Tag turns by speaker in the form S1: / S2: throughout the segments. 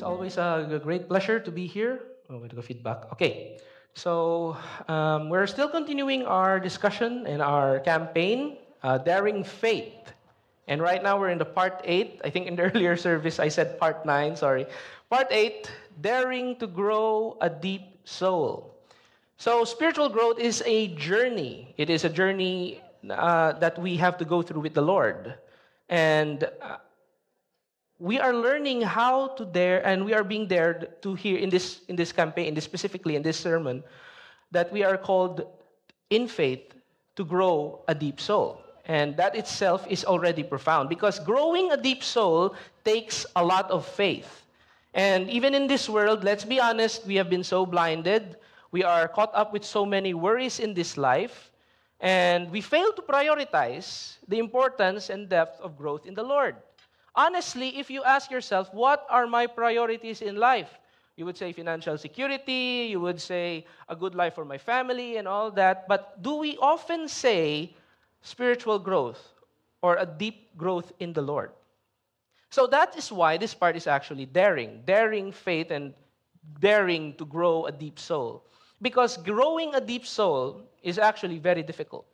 S1: always a great pleasure to be here. Oh, wait, go feedback. Okay, so we're still continuing our discussion and our campaign, Daring Faith. And right now we're in the part 8. I think in the earlier service I said part 9, sorry. Part 8, Daring to Grow a Deep Soul. So spiritual growth is a journey. It is a journey that we have to go through with the Lord. And we are learning how to dare, and we are being dared to hear in this campaign, specifically in this sermon, that we are called in faith to grow a deep soul. And that itself is already profound because growing a deep soul takes a lot of faith. And even in this world, let's be honest, we have been so blinded. We are caught up with so many worries in this life. And we fail to prioritize the importance and depth of growth in the Lord. Honestly, if you ask yourself, what are my priorities in life? You would say financial security, you would say a good life for my family and all that. But do we often say spiritual growth or a deep growth in the Lord? So that is why this part is actually daring faith and daring to grow a deep soul. Because growing a deep soul is actually very difficult.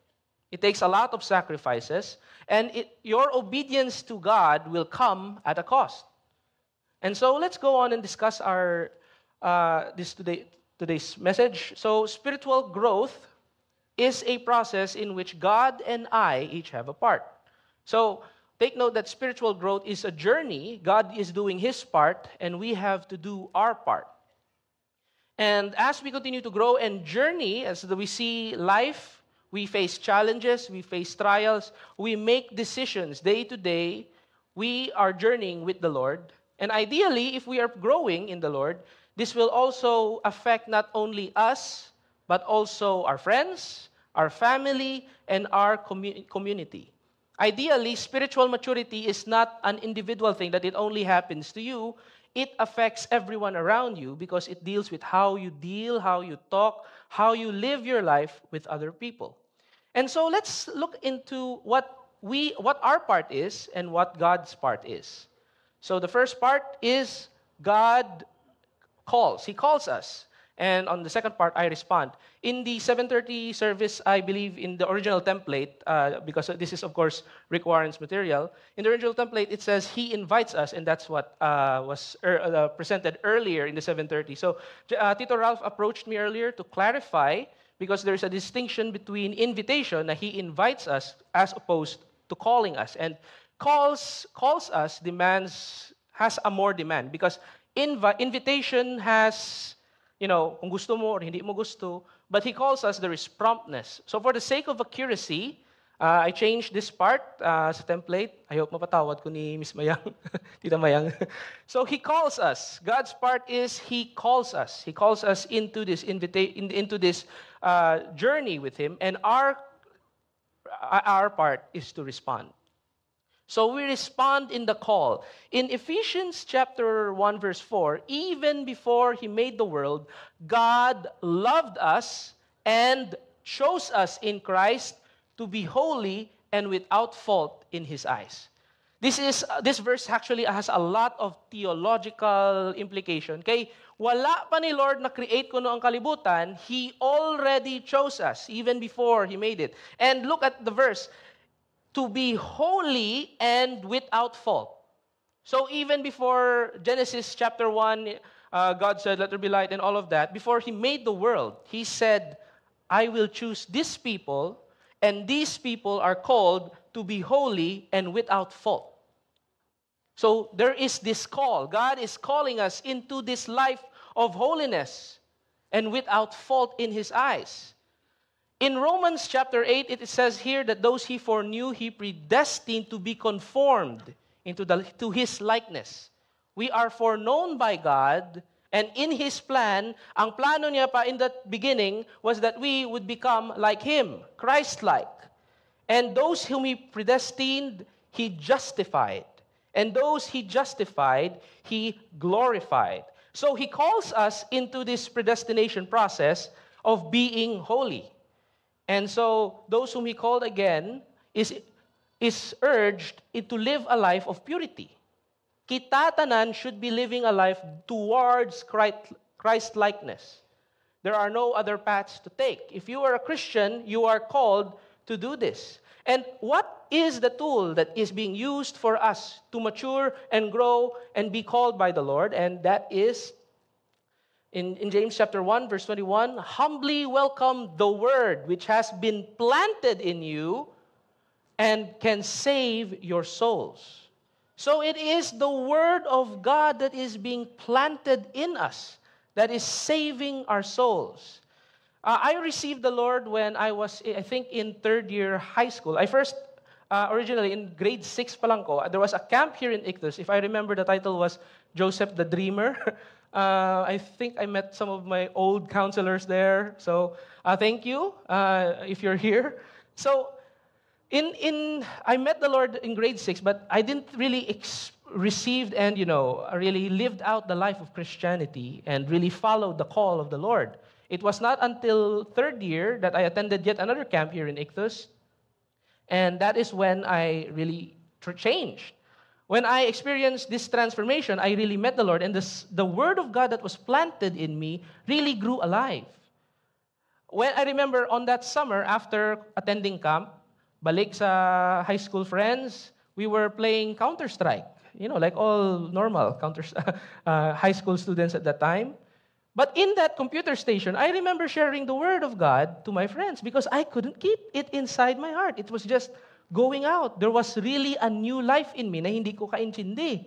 S1: It takes a lot of sacrifices, and your obedience to God will come at a cost. And so let's go on and discuss our today's message. So spiritual growth is a process in which God and I each have a part. So take note that spiritual growth is a journey. God is doing His part, and we have to do our part. And as we continue to grow and journey, as we see life, we face challenges, we face trials, we make decisions day to day. We are journeying with the Lord. And ideally, if we are growing in the Lord, this will also affect not only us, but also our friends, our family, and our community. Ideally, spiritual maturity is not an individual thing that it only happens to you. It affects everyone around you because it deals with how you deal, how you talk, how you live your life with other people. And so let's look into what our part is and what God's part is. So the first part is God calls. He calls us. And on the second part, I respond. In the 7:30 service, I believe in the original template, because this is, of course, Rick Warren's material. In the original template, it says He invites us, and that's what was presented earlier in the 7:30. So Tito Ralph approached me earlier to clarify, because there's a distinction between invitation, that He invites us, as opposed to calling us. And calls us has a more demand, because invitation has, kung gusto mo or hindi mo gusto, but He calls us, there is promptness. So for the sake of accuracy, I changed this part sa template. I hope mapatawad ko ni Miss Mayang, Tita Mayang. So He calls us. God's part is He calls us. He calls us into this into this journey with Him, and our part is to respond. So we respond in the call. In Ephesians chapter 1, verse 4, even before He made the world, God loved us and chose us in Christ to be holy and without fault in His eyes. This verse actually has a lot of theological implication. Kay wala pa ni Lord na create ko noong kalibutan, He already chose us even before He made it. And look at the verse, to be holy and without fault. So even before Genesis chapter 1, God said, let there be light and all of that, before He made the world, He said, I will choose these people, and these people are called to be holy and without fault. So there is this call. God is calling us into this life of holiness and without fault in His eyes. In Romans chapter 8, it says here that those He foreknew, He predestined to be conformed to His likeness. We are foreknown by God, and in His plan, ang plano niya pa in the beginning was that we would become like Him, Christ-like. And those whom He predestined, He justified. And those He justified, He glorified. So He calls us into this predestination process of being holy. And so those whom He called again is urged to live a life of purity. kita tanan should be living a life towards Christ-likeness. There are no other paths to take. If you are a Christian, you are called to do this. And what is the tool that is being used for us to mature and grow and be called by the Lord? And that is, in James chapter 1, verse 21, humbly welcome the word which has been planted in you and can save your souls. So it is the word of God that is being planted in us that is saving our souls. I received the Lord when I was, I think, in third year high school. I first, originally in grade 6 pa lang ko, there was a camp here in Ichthus. If I remember, the title was Joseph the Dreamer. I think I met some of my old counselors there. So thank you if you're here. So I met the Lord in grade 6, but I didn't really received and, really lived out the life of Christianity and really followed the call of the Lord. It was not until third year that I attended yet another camp here in Ichthus, and that is when I really changed. When I experienced this transformation, I really met the Lord, and the Word of God that was planted in me really grew alive. When I remember on that summer, after attending camp, balik sa high school friends, we were playing Counter-Strike. Like all normal high school students at that time. But in that computer station, I remember sharing the Word of God to my friends because I couldn't keep it inside my heart. It was just going out. There was really a new life in me na hindi ko kaintindi.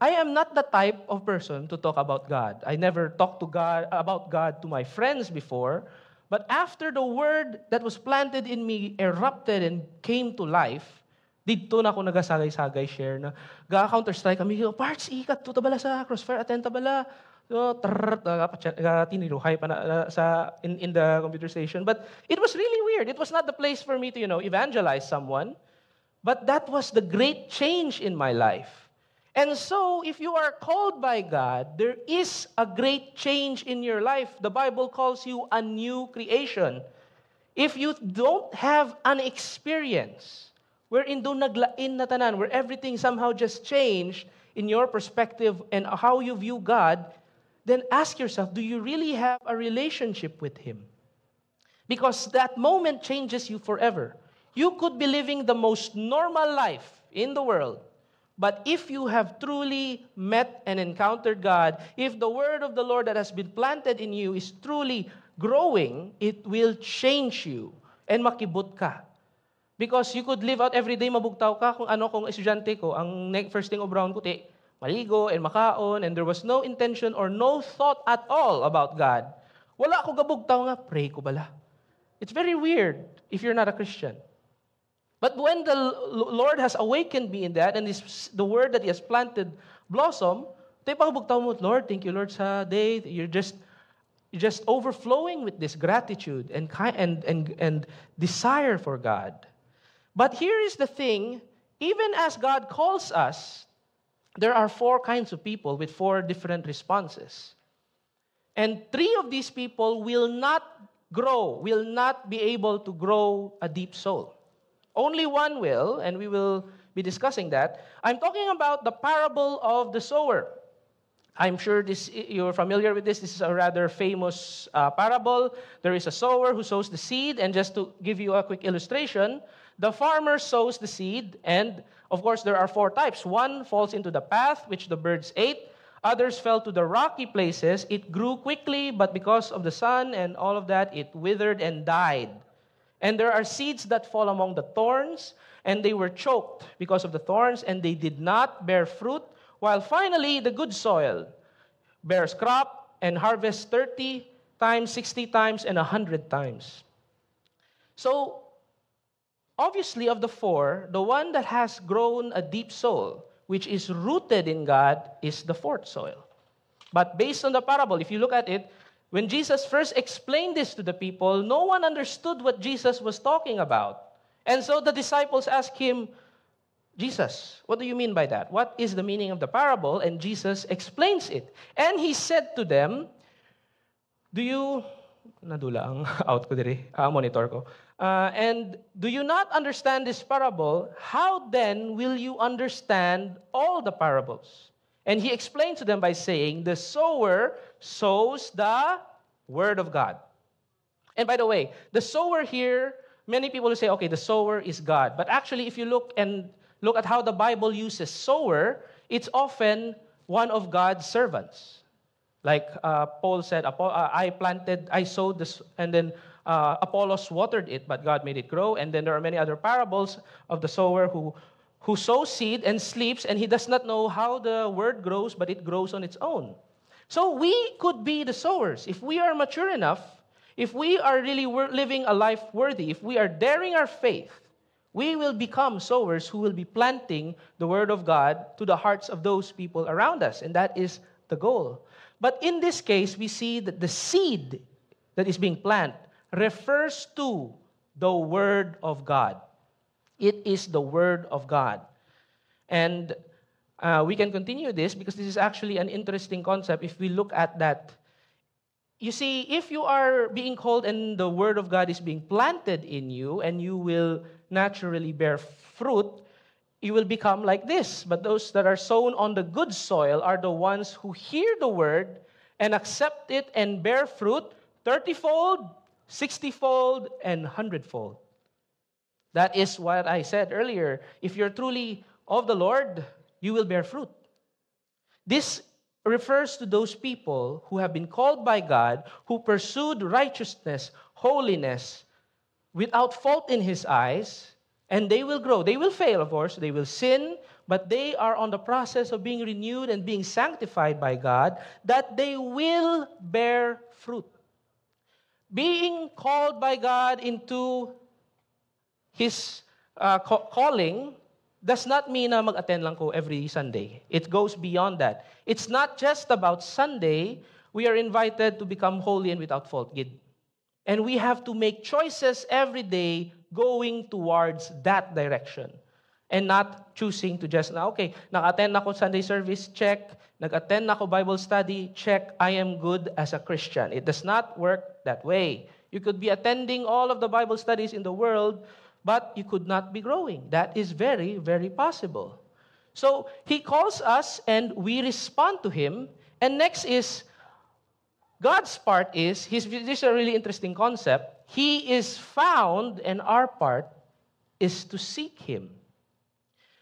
S1: I am not the type of person to talk about God. I never talked about God to my friends before. But after the Word that was planted in me erupted and came to life, dito na ako nagasagay-sagay share na Counter-Strike kami, parts, ikat, tuta bala sa crossfire, atenta bala. So, tiniruhay pa na in the computer station. But it was really weird. It was not the place for me to, evangelize someone. But that was the great change in my life. And so, if you are called by God, there is a great change in your life. The Bible calls you a new creation. If you don't have an experience wherein doon naglain na tanan, where everything somehow just changed in your perspective and how you view God, then ask yourself, do you really have a relationship with Him? Because that moment changes you forever. You could be living the most normal life in the world, but if you have truly met and encountered God, if the word of the Lord that has been planted in you is truly growing, it will change you and makibot ka. Because you could live out every day, mabugtaw ka. Kung estudyante ko, ang first thing of brown ko, maligo and makaon, and there was no intention or no thought at all about God. Wala ako gabugtaw nga, pray ko bala. It's very weird if you're not a Christian. But when the Lord has awakened me in that, and the word that He has planted blossom, tayo pagabugtaw mo, Lord, thank you, Lord, sa day. You're just overflowing with this gratitude and desire for God. But here is the thing, even as God calls us, there are 4 kinds of people with 4 different responses. And 3 of these people will not be able to grow a deep soul. Only one will, and we will be discussing that. I'm talking about the parable of the sower. I'm sure you're familiar with this. This is a rather famous parable. There is a sower who sows the seed, and just to give you a quick illustration, the farmer sows the seed, and of course there are 4 types. One falls into the path, which the birds ate. Others fell to the rocky places. It grew quickly, but because of the sun and all of that, it withered and died. And there are seeds that fall among the thorns, and they were choked because of the thorns, and they did not bear fruit. While finally, the good soil bears crop and harvests 30 times, 60 times, and 100 times. So, obviously, of the 4, the one that has grown a deep soul, which is rooted in God, is the 4th soil. But based on the parable, if you look at it, when Jesus first explained this to the people, no one understood what Jesus was talking about. And so the disciples asked Him, Jesus, what do you mean by that? What is the meaning of the parable? And Jesus explains it. And He said to them, nadula ang out ko diri, monitor ko. And do you not understand this parable? How then will you understand all the parables? And he explained to them by saying, the sower sows the word of God. And by the way, the sower here, many people will say, okay, the sower is God. But actually, if you look at how the Bible uses sower, it's often one of God's servants. Like Paul said, I sowed this, and then Apollos watered it, but God made it grow. And then there are many other parables of the sower who sows seed and sleeps, and he does not know how the word grows, but it grows on its own. So we could be the sowers. If we are mature enough, if we are really living a life worthy, if we are daring our faith, we will become sowers who will be planting the word of God to the hearts of those people around us. And that is the goal. But in this case, we see that the seed that is being planted refers to the word of God. It is the word of God. And we can continue this because this is actually an interesting concept if we look at that. You see, if you are being called and the word of God is being planted in you and you will naturally bear fruit, you will become like this. But those that are sown on the good soil are the ones who hear the word and accept it and bear fruit 30-fold, 60-fold, and 100-fold. That is what I said earlier. If you're truly of the Lord, you will bear fruit. This refers to those people who have been called by God, who pursued righteousness, holiness, without fault in His eyes, and they will grow. They will fail, of course. They will sin, but they are on the process of being renewed and being sanctified by God, that they will bear fruit. Being called by God into His calling does not mean na mag-attend lang ko every Sunday. It goes beyond that. It's not just about Sunday. We are invited to become holy and without fault, Gid. And we have to make choices every day going towards that direction. And not choosing to just, okay, nag-attend ako Sunday service, check. Nag-attend ako Bible study, check. I am good as a Christian. It does not work that way. You could be attending all of the Bible studies in the world, but you could not be growing. That is very, very possible. So He calls us and we respond to Him. And next is, God's part is, this is a really interesting concept. He is found and our part is to seek Him.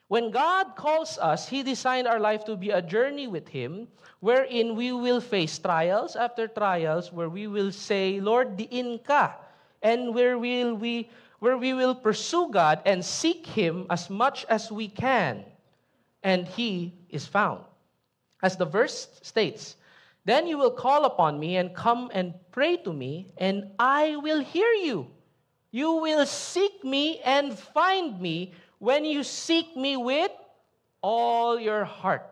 S1: When God calls us, He designed our life to be a journey with Him, wherein we will face trials after trials, where we will say, Lord, diin ka. And where we will pursue God and seek Him as much as we can. And He is found. As the verse states, then you will call upon me and come and pray to me, and I will hear you. You will seek me and find me when you seek me with all your heart.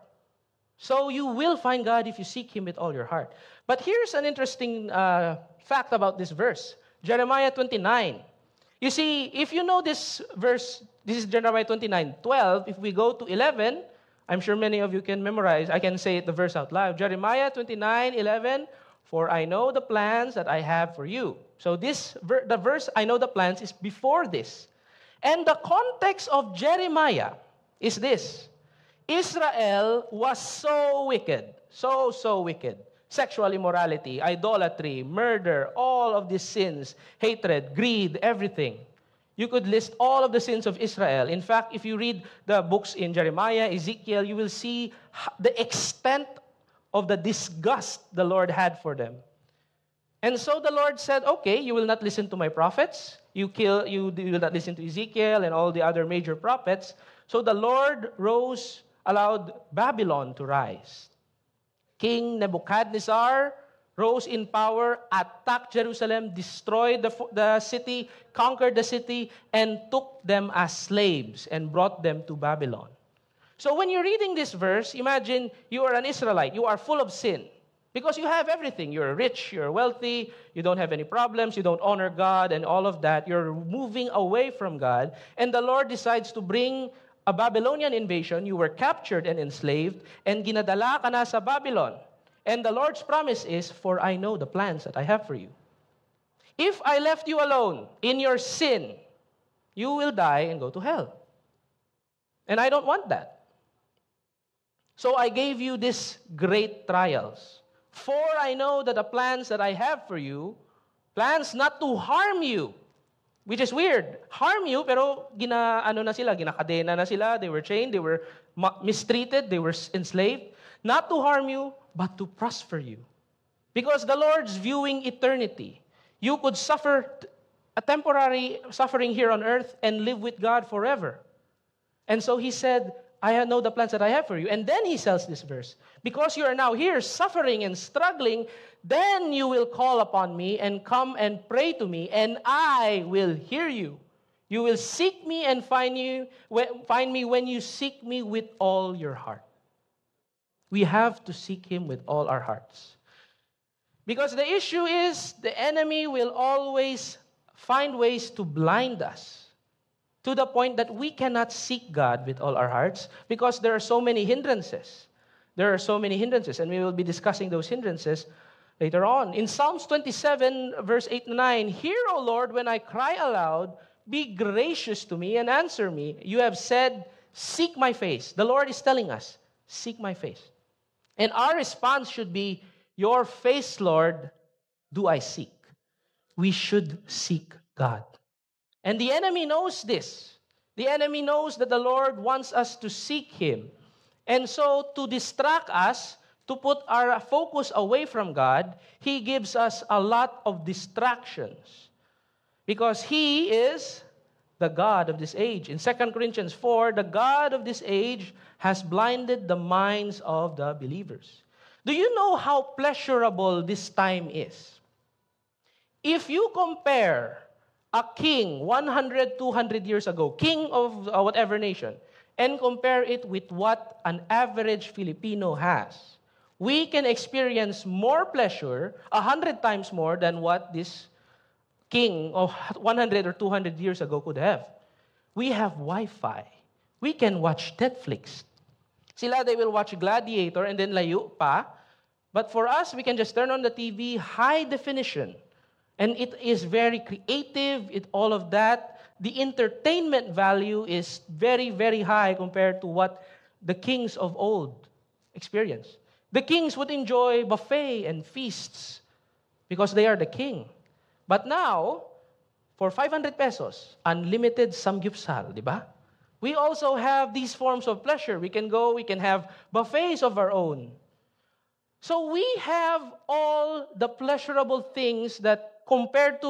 S1: So you will find God if you seek Him with all your heart. But here's an interesting fact about this verse. Jeremiah 29. You see, if you know this verse, this is Jeremiah 29:12. If we go to 11, I'm sure many of you can memorize. I can say the verse out loud. Jeremiah 29:11. For I know the plans that I have for you. So the verse, I know the plans, is before this. And the context of Jeremiah is this. Israel was so wicked. So wicked. Sexual immorality, idolatry, murder, all of these sins, hatred, greed, everything. You could list all of the sins of Israel. In fact, if you read the books in Jeremiah, Ezekiel, you will see the extent of the disgust the Lord had for them. And so the Lord said, okay, you will not listen to my prophets. You will not listen to Ezekiel and all the other major prophets. So the Lord allowed Babylon to rise. King Nebuchadnezzar rose in power, attacked Jerusalem, destroyed the city, conquered the city, and took them as slaves and brought them to Babylon. So when you're reading this verse, imagine you are an Israelite. You are full of sin because you have everything. You're rich, you're wealthy, you don't have any problems, you don't honor God and all of that. You're moving away from God. And the Lord decides to bring a Babylonian invasion. You were captured and enslaved, and ginadala ka na sa Babylon. And the Lord's promise is, for I know the plans that I have for you. If I left you alone in your sin, you will die and go to hell. And I don't want that. So I gave you these great trials. For I know that the plans that I have for you, plans not to harm you, which is weird. Harm you, pero ginakadena na sila, they were chained, they were mistreated, they were enslaved. Not to harm you, but to prosper you. Because the Lord's viewing eternity. You could suffer a temporary suffering here on earth and live with God forever. And so he said, I know the plans that I have for you. And then he says this verse, because you are now here suffering and struggling, then you will call upon me and come and pray to me, and I will hear you. You will seek me and find me when you seek me with all your heart. We have to seek him with all our hearts. Because the issue is the enemy will always find ways to blind us to the point that we cannot seek God with all our hearts because there are so many hindrances. There are so many hindrances, and we will be discussing those hindrances later on. In Psalms 27, verse 8 and 9, hear, O Lord, when I cry aloud, be gracious to me and answer me. You have said, seek my face. The Lord is telling us, seek my face. And our response should be, your face, Lord, do I seek. We should seek God. And the enemy knows this. The enemy knows that the Lord wants us to seek him. And so to distract us, to put our focus away from God, he gives us a lot of distractions. Because he is the God of this age. In 2 Corinthians 4, the God of this age has blinded the minds of the believers. Do you know how pleasurable this time is? If you compare a king 100, 200 years ago, king of whatever nation, and compare it with what an average Filipino has, we can experience more pleasure, 100 times more than what this king of 100 or 200 years ago could have. We have Wi-Fi. We can watch Netflix. Sila, they will watch Gladiator and then layo pa. But for us, we can just turn on the TV, high definition. And it is very creative, all of that. The entertainment value is very, very high compared to what the kings of old experienced. The kings would enjoy buffet and feasts because they are the king. But now, for 500 pesos, unlimited samgyupsal, di ba? We also have these forms of pleasure. We can go, we can have buffets of our own. So we have all the pleasurable things that compared to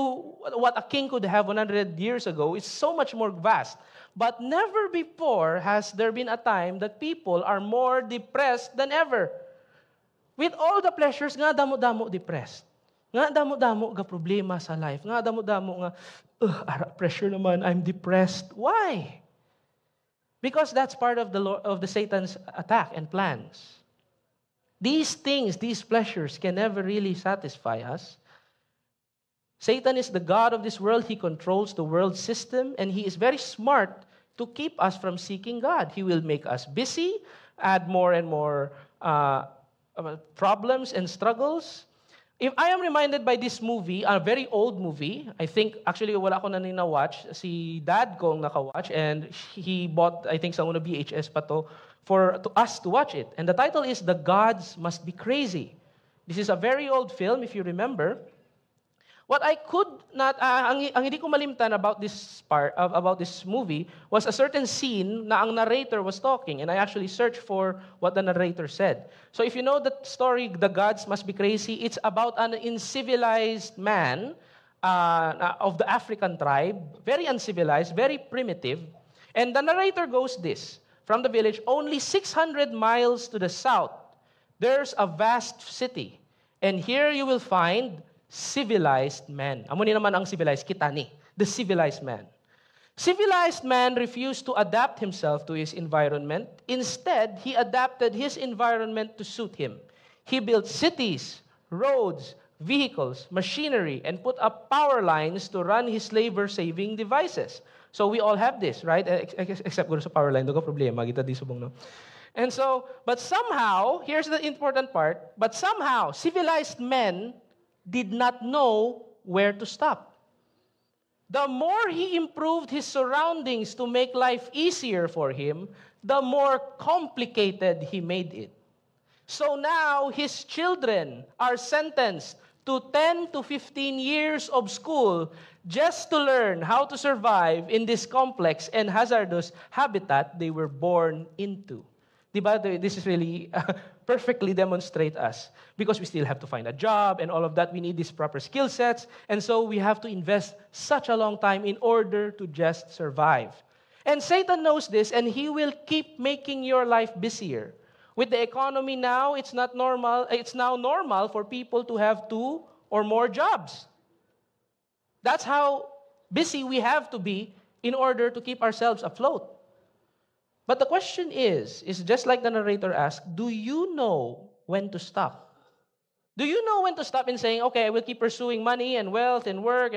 S1: what a king could have 100 years ago, is so much more vast. But never before has there been a time that people are more depressed than ever. With all the pleasures, nga damo-damo depressed. Nga damo-damo ga problema sa life. Nga damo-damo nga, pressure naman, I'm depressed. Why? Because that's part of the Satan's attack and plans. These things, these pleasures can never really satisfy us. Satan is the God of this world. He controls the world system, and he is very smart to keep us from seeking God. He will make us busy, add more and more problems and struggles. If I am reminded by this movie, a very old movie, I think, actually, wala ko na watch. Si dad ko naka-watch, and he bought, I think, sa una VHS pa to, for us to watch it. And the title is The Gods Must Be Crazy. This is a very old film, if you remember. What I could not, ang hindi ko malimtan about this movie was a certain scene na ang narrator was talking, and I actually searched for what the narrator said. So if you know the story, The Gods Must Be Crazy, it's about an uncivilized man of the African tribe, very uncivilized, very primitive, and the narrator goes this, from the village, only 600 miles to the south, there's a vast city, and here you will find civilized man. Amo ni naman ang civilized, kita ni, the civilized man. Civilized man refused to adapt himself to his environment. Instead, he adapted his environment to suit him. He built cities, roads, vehicles, machinery, and put up power lines to run his labor-saving devices. So we all have this, right? Except guro sa power line, doon problema, kita di subong, no? And so, but somehow, here's the important part, but somehow, civilized men did not know where to stop. The more he improved his surroundings to make life easier for him, the more complicated he made it. So now his children are sentenced to 10 to 15 years of school just to learn how to survive in this complex and hazardous habitat they were born into. Diba? This is really perfectly demonstrate us. Because we still have to find a job and all of that, we need these proper skill sets. And so we have to invest such a long time in order to just survive. And Satan knows this, and he will keep making your life busier. With the economy now, it's not normal. It's now normal for people to have 2 or more jobs. That's how busy we have to be in order to keep ourselves afloat. But the question is just like the narrator asked, do you know when to stop? Do you know when to stop in saying, okay, I will keep pursuing money and wealth and work,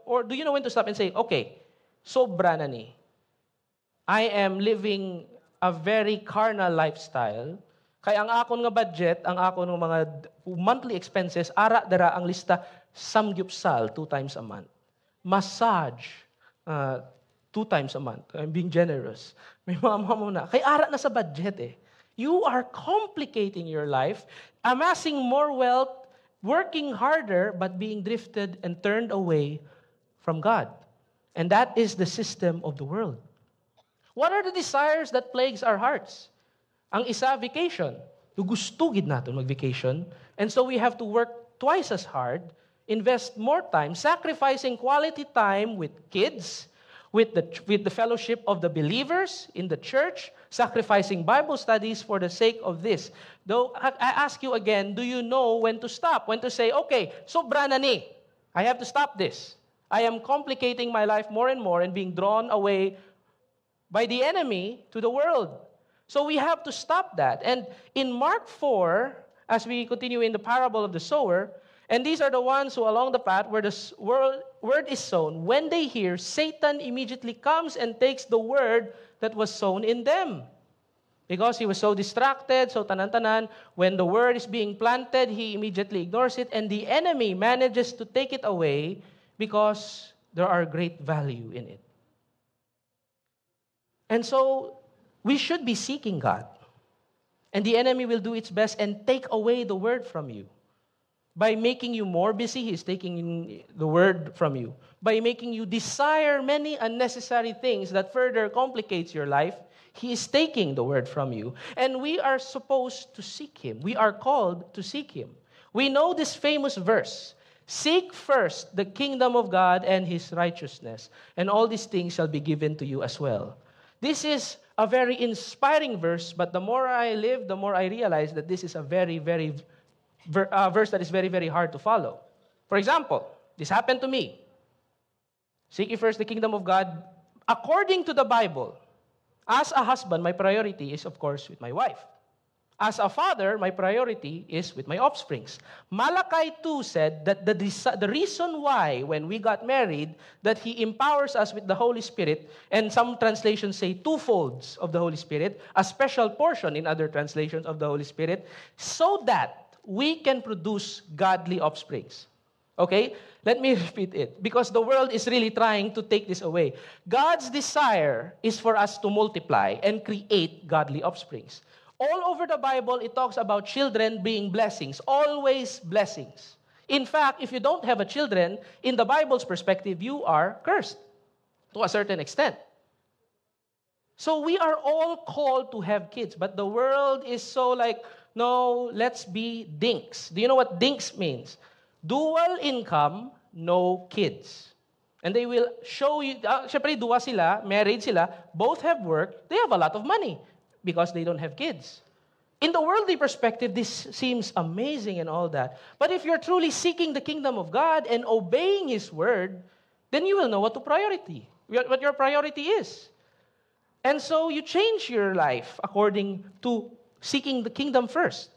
S1: or do you know when to stop and say, okay, sobra na ni. I am living a very carnal lifestyle. Kaya ang akon nga budget, ang akon ng mga monthly expenses, ara-dara ang lista, samgyupsal 2 times a month. Massage, 2 times a month. I'm being generous. May mama mo na. Kaya ara na sa budget eh. You are complicating your life, amassing more wealth, working harder, but being drifted and turned away from God. And that is the system of the world. What are the desires that plagues our hearts? Ang isa, vacation. Gusto gid natin mag-vacation. And so we have to work twice as hard, invest more time, sacrificing quality time with kids, with the fellowship of the believers in the church, sacrificing Bible studies for the sake of this. Though I ask you again, do you know when to stop? When to say, okay, sobra na ni. I have to stop this. I am complicating my life more and more and being drawn away by the enemy to the world. So we have to stop that. And in Mark 4, as we continue in the parable of the sower, and these are the ones who along the path where the word is sown. When they hear, Satan immediately comes and takes the word that was sown in them. Because he was so distracted, so tanan-tanan, when the word is being planted, he immediately ignores it, and the enemy manages to take it away because there are great value in it. And so, we should be seeking God. And the enemy will do its best and take away the word from you. By making you more busy, he's taking the word from you. By making you desire many unnecessary things that further complicates your life, he is taking the word from you. And we are supposed to seek him. We are called to seek him. We know this famous verse, seek first the kingdom of God and his righteousness, and all these things shall be given to you as well. This is a very inspiring verse, but the more I live, the more I realize that this is a very, very verse that is very, very hard to follow. For example, this happened to me. Seek ye first the kingdom of God. According to the Bible, as a husband, my priority is, of course, with my wife. As a father, my priority is with my offsprings. Malachi 2 said that the reason why, when we got married, that he empowers us with the Holy Spirit, and some translations say 2 folds of the Holy Spirit, a special portion in other translations of the Holy Spirit, so that we can produce godly offsprings. Okay? Let me repeat it, because the world is really trying to take this away. God's desire is for us to multiply and create godly offsprings. All over the Bible, it talks about children being blessings, always blessings. In fact, if you don't have a children, in the Bible's perspective, you are cursed to a certain extent. So we are all called to have kids, but the world is so like, no, let's be dinks. Do you know what dinks means? Dual income, no kids. And they will show you, syempre duwa sila, married sila, both have work, they have a lot of money because they don't have kids. In the worldly perspective, this seems amazing and all that. But if you're truly seeking the kingdom of God and obeying His word, then you will know what your priority is. And so you change your life according to seeking the kingdom first.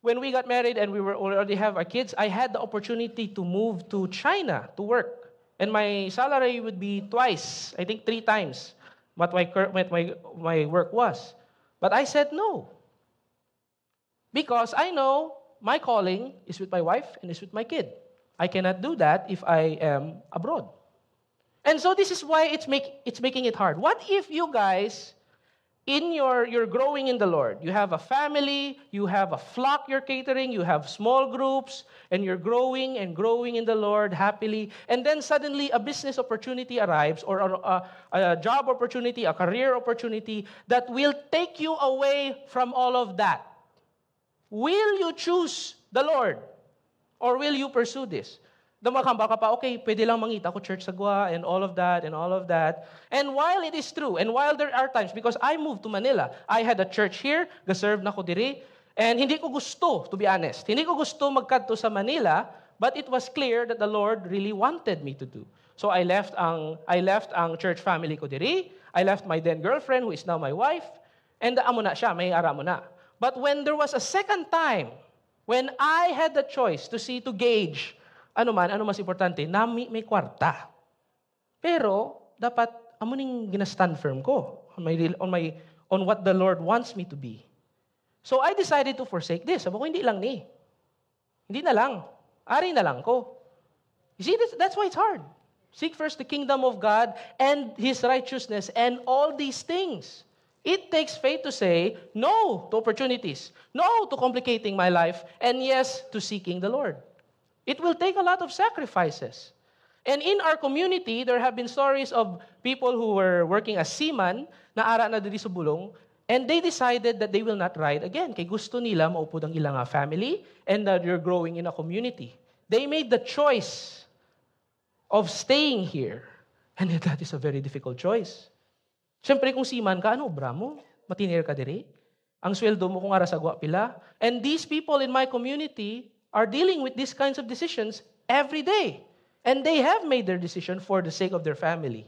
S1: When we got married and we were already have our kids, I had the opportunity to move to China to work. And my salary would be twice, I think 3 times, what my work was. But I said no. Because I know my calling is with my wife and is with my kid. I cannot do that if I am abroad. And so this is why it's making it hard. What if you guys, you're growing in the Lord. You have a family, you have a flock you're catering, you have small groups, and you're growing and growing in the Lord happily. And then suddenly a business opportunity arrives, or a job opportunity, a career opportunity that will take you away from all of that. Will you choose the Lord? Or will you pursue this? Dumakamba ka pa, okay, pwede lang mangita ko church sagwa and all of that and all of that. And while it is true, and while there are times, because I moved to Manila, I had a church here, gaserve na ko diri, and hindi ko gusto, to be honest, hindi ko gusto magkadto sa Manila, but it was clear that the Lord really wanted me to do. So I left ang church family ko diri, I left my then girlfriend, who is now my wife, and amo na siya, may ara mo na. But when there was a second time, when I had the choice to gauge, ano mas importante, na may kwarta. Pero, dapat, amo ning gina-stand firm ko on what the Lord wants me to be. So, I decided to forsake this. Sabi ko, hindi lang ni. Hindi na lang. Ari na lang ko. You see, that's why it's hard. Seek first the kingdom of God and His righteousness and all these things. It takes faith to say no to opportunities, no to complicating my life, and yes to seeking the Lord. It will take a lot of sacrifices. And in our community, there have been stories of people who were working as seaman, na ara na diri sa bulong, and they decided that they will not ride again. Kay gusto nila maupod ang ilang family, and that you're growing in a community. They made the choice of staying here. And that is a very difficult choice. Siyempre, kung seaman ka, ano, obra mo? Matinir ka diri? Ang sweldo mo kung ara sagwa pila? And these people in my community are dealing with these kinds of decisions every day. And they have made their decision for the sake of their family.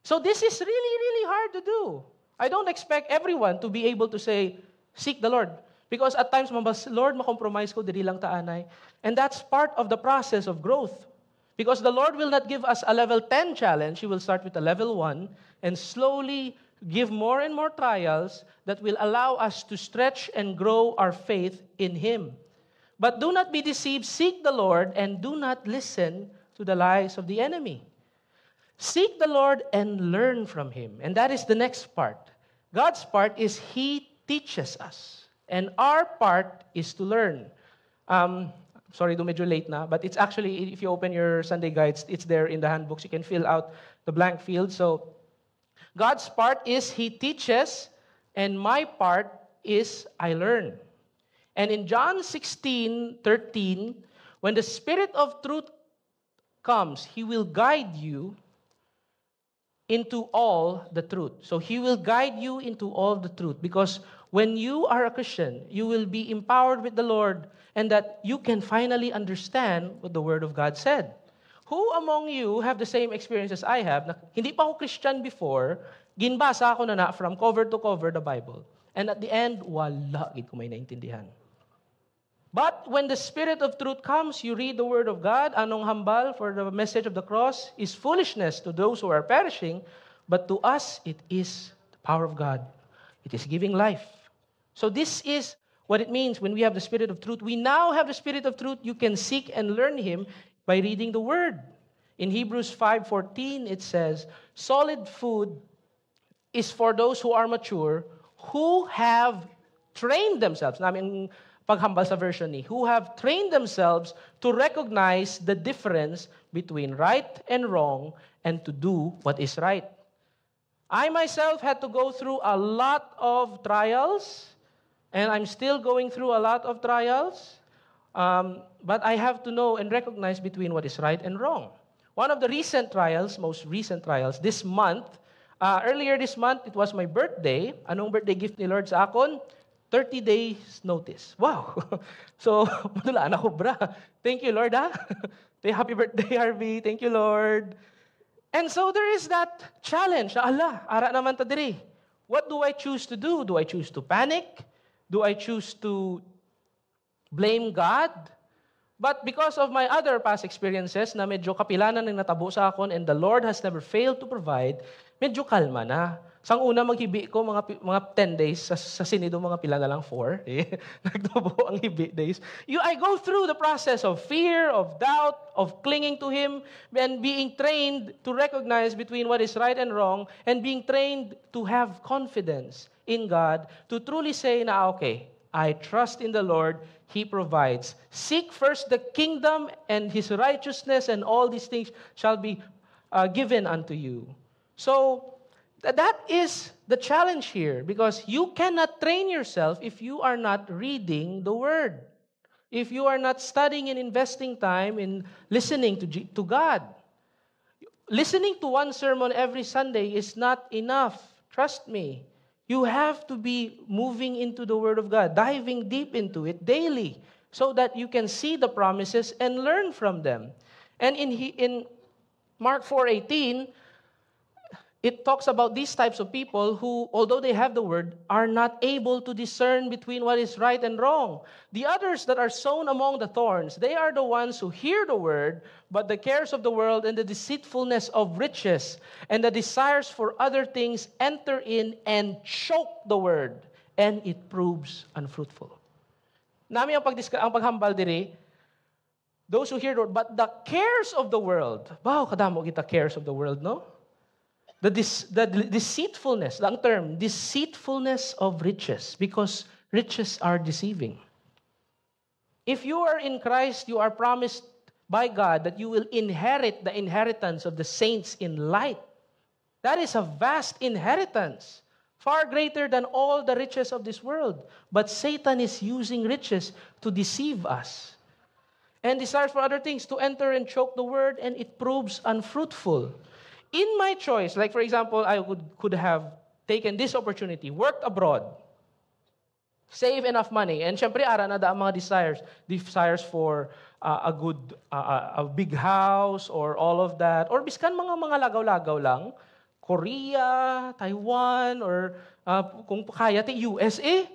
S1: So this is really, really hard to do. I don't expect everyone to be able to say, seek the Lord. Because at times, Lord, makompromise ko, diri lang taanay. And that's part of the process of growth. Because the Lord will not give us a level 10 challenge. He will start with a level 1 and slowly give more and more trials that will allow us to stretch and grow our faith in Him. But do not be deceived, seek the Lord, and do not listen to the lies of the enemy. Seek the Lord and learn from Him. And that is the next part. God's part is He teaches us. And our part is to learn. Sorry, medyo late na, but it's actually, if you open your Sunday guides, it's there in the handbooks. You can fill out the blank field. So, God's part is He teaches, and my part is I learn. And in John 16:13, when the Spirit of truth comes, He will guide you into all the truth. So He will guide you into all the truth. Because when you are a Christian, you will be empowered with the Lord, and that you can finally understand what the Word of God said. Who among you have the same experience as I have? Na hindi pa ako Christian before, ginbasa ako na from cover to cover the Bible. And at the end, wala gid ko may naintindihan. But when the Spirit of truth comes, you read the Word of God, anong hambal for the message of the cross is foolishness to those who are perishing, but to us it is the power of God. It is giving life. So this is what it means when we have the Spirit of truth. We now have the Spirit of truth. You can seek and learn Him by reading the Word. In Hebrews 5:14, it says, solid food is for those who are mature, who have trained themselves. Namin paghambal sa version ni, who have trained themselves to recognize the difference between right and wrong and to do what is right. I myself had to go through a lot of trials, and I'm still going through a lot of trials, but I have to know and recognize between what is right and wrong. One of the most recent trials, this month, earlier this month, it was my birthday. Anong birthday gift ni Lord sa akon? 30 days notice. Wow. So, madulaan ako, bra. Thank you, Lord, ha? Happy birthday, Harvey. Thank you, Lord. And so there is that challenge. Ala, ara naman ta diri. What do I choose to do? Do I choose to panic? Do I choose to blame God? But because of my other past experiences na medyo kapilanan ng natabo sa akon and the Lord has never failed to provide, medyo kalma na. Sang una maghibi ko, mga 10 days, sa sinido mga pila na lang 4. Nagtubo ang hibi days. I go through the process of fear, of doubt, of clinging to Him, and being trained to recognize between what is right and wrong, and being trained to have confidence in God, to truly say na, okay, I trust in the Lord, He provides. Seek first the kingdom and His righteousness, and all these things shall be given unto you. So, that is the challenge here, because you cannot train yourself if you are not reading the Word, if you are not studying and investing time in listening to God. Listening to one sermon every Sunday is not enough. Trust me. You have to be moving into the Word of God, diving deep into it daily, so that you can see the promises and learn from them. And in Mark 4:18, it talks about these types of people who, although they have the Word, are not able to discern between what is right and wrong. The others that are sown among the thorns, they are the ones who hear the Word, but the cares of the world and the deceitfulness of riches and the desires for other things enter in and choke the Word, and it proves unfruitful. Nami ang paghambal diri, those who hear the Word, but the cares of the world, wow, kadamo kita cares of the world, no? The deceitfulness, ang term, deceitfulness of riches, because riches are deceiving. If you are in Christ, you are promised by God that you will inherit the inheritance of the saints in light. That is a vast inheritance, far greater than all the riches of this world. But Satan is using riches to deceive us, and desires for other things to enter and choke the word, and it proves unfruitful. In my choice, like for example, I could have taken this opportunity, worked abroad, save enough money, and syempre ara na da ang mga desires for a big house or all of that, or biskan mga lagaw-lagaw lang, Korea, Taiwan, or kung kaya USA.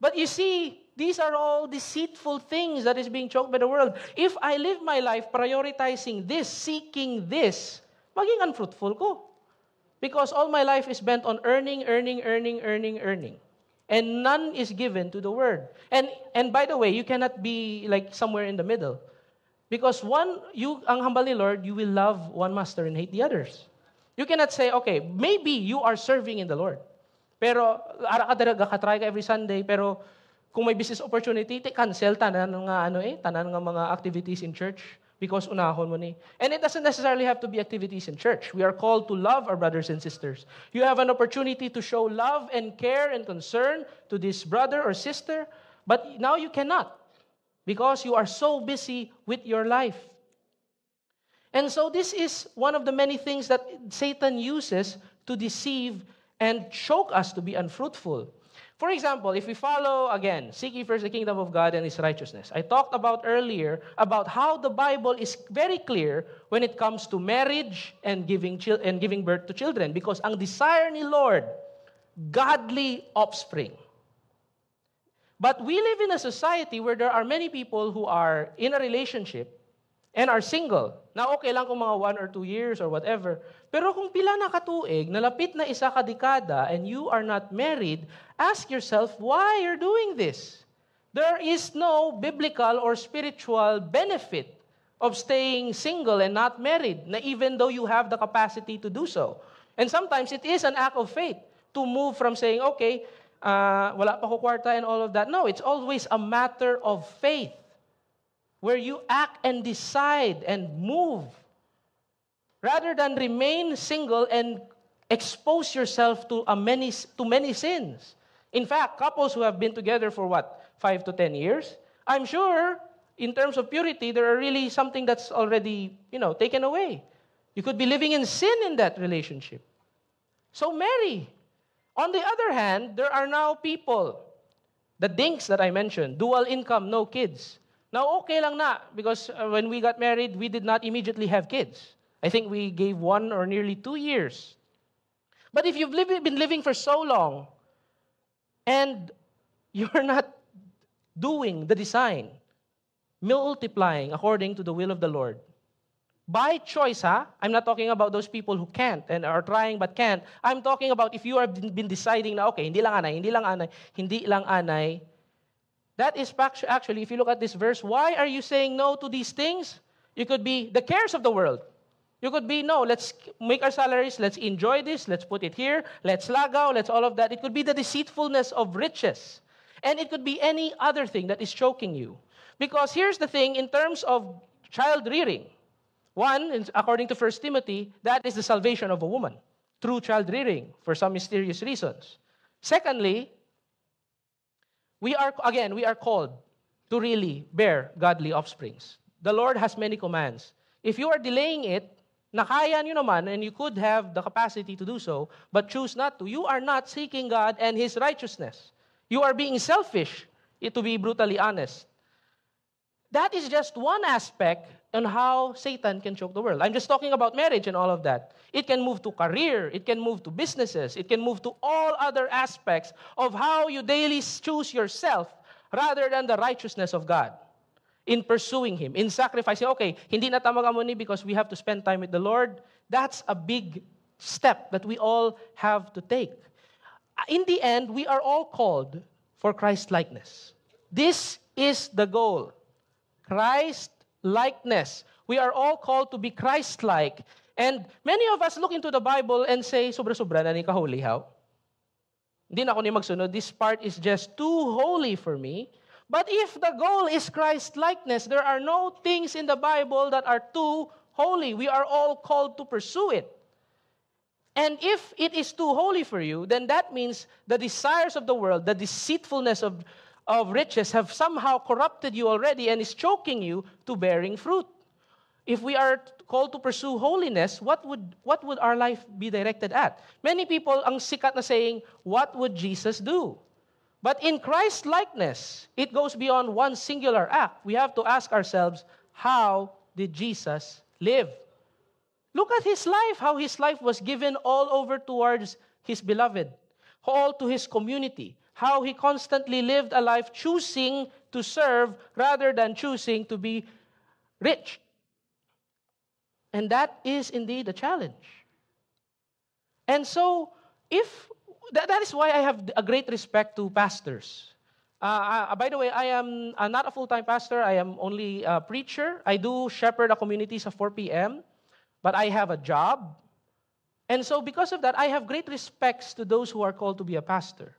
S1: But you see, these are all deceitful things that is being choked by the world. If I live my life prioritizing this, seeking this, maging unfruitful ko. Because all my life is bent on earning. And none is given to the Word. And by the way, you cannot be like somewhere in the middle. Because ang hambal ni Lord, you will love one master and hate the others. You cannot say, okay, maybe you are serving in the Lord. Pero, ara ka daraga ka, try ka every Sunday, pero kung may business opportunity, cancel tanan nga mga activities in church. Because unahon mo ni. And it doesn't necessarily have to be activities in church. We are called to love our brothers and sisters. You have an opportunity to show love and care and concern to this brother or sister, but now you cannot because you are so busy with your life. And so this is one of the many things that Satan uses to deceive and choke us to be unfruitful. For example, if we follow, again, seek ye first the kingdom of God and His righteousness. I talked about earlier about how the Bible is very clear when it comes to marriage and giving birth to children. Because ang desire ni Lord, godly offspring. But we live in a society where there are many people who are in a relationship and are single. Na okay lang kung mga 1 or 2 years or whatever. Pero kung pila na katuig, nalapit na isa ka dekada, and you are not married, ask yourself why you're doing this. There is no biblical or spiritual benefit of staying single and not married, na even though you have the capacity to do so. And sometimes it is an act of faith to move from saying, okay, wala pa ko kwarta and all of that. No, it's always a matter of faith, where you act and decide and move, rather than remain single and expose yourself to many sins. In fact, couples who have been together for 5 to 10 years, I'm sure, in terms of purity, there are really something that's already, taken away. You could be living in sin in that relationship. So marry. On the other hand, there are now people, the dinks that I mentioned, dual income, no kids. Now, okay lang na, because when we got married, we did not immediately have kids. I think we gave 1 or nearly 2 years. But if you've been living for so long, and you're not doing the design, multiplying according to the will of the Lord, By choice, ha? I'm not talking about those people who can't and are trying but can't. I'm talking about if you have been deciding na, okay, hindi lang anay, hindi lang anay, hindi lang anay. That is actually, if you look at this verse, why are you saying no to these things? You could be the cares of the world. You could be, no, let's make our salaries, let's enjoy this, let's put it here, let's lagaw, let's all of that. It could be the deceitfulness of riches. And it could be any other thing that is choking you. Because here's the thing, in terms of child rearing, one, according to 1 Timothy, that is the salvation of a woman through child rearing for some mysterious reasons. Secondly, we are called to really bear godly offsprings. The Lord has many commands. If you are delaying it, nakaya nyo naman, and you could have the capacity to do so, but choose not to, you are not seeking God and His righteousness. You are being selfish, to be brutally honest. That is just one aspect on how Satan can choke the world. I'm just talking about marriage and all of that. It can move to career, it can move to businesses, it can move to all other aspects of how you daily choose yourself rather than the righteousness of God in pursuing Him, in sacrificing. Okay, hindi na tama ni because we have to spend time with the Lord. That's a big step that we all have to take. In the end, we are all called for Christ-likeness. This is the goal. Christ-likeness. We are all called to be Christ-like. And many of us look into the Bible and say, sobra-sobra na ni kahuli, how? Hindi na ako ni magsunod. This part is just too holy for me. But if the goal is Christ-likeness, there are no things in the Bible that are too holy. We are all called to pursue it. And if it is too holy for you, then that means the desires of the world, the deceitfulness of riches have somehow corrupted you already and is choking you to bearing fruit. If we are called to pursue holiness, what would our life be directed at? Many people ang sikat na saying, what would Jesus do? But in Christ-likeness, it goes beyond one singular act. We have to ask ourselves, how did Jesus live? Look at His life, how His life was given all over towards His beloved, all to His community, how He constantly lived a life choosing to serve rather than choosing to be rich. And that is indeed a challenge. And so, that is why I have a great respect to pastors. By the way, I am not a full-time pastor. I am only a preacher. I do shepherd a community sa 4 p.m., but I have a job. And so because of that, I have great respects to those who are called to be a pastor.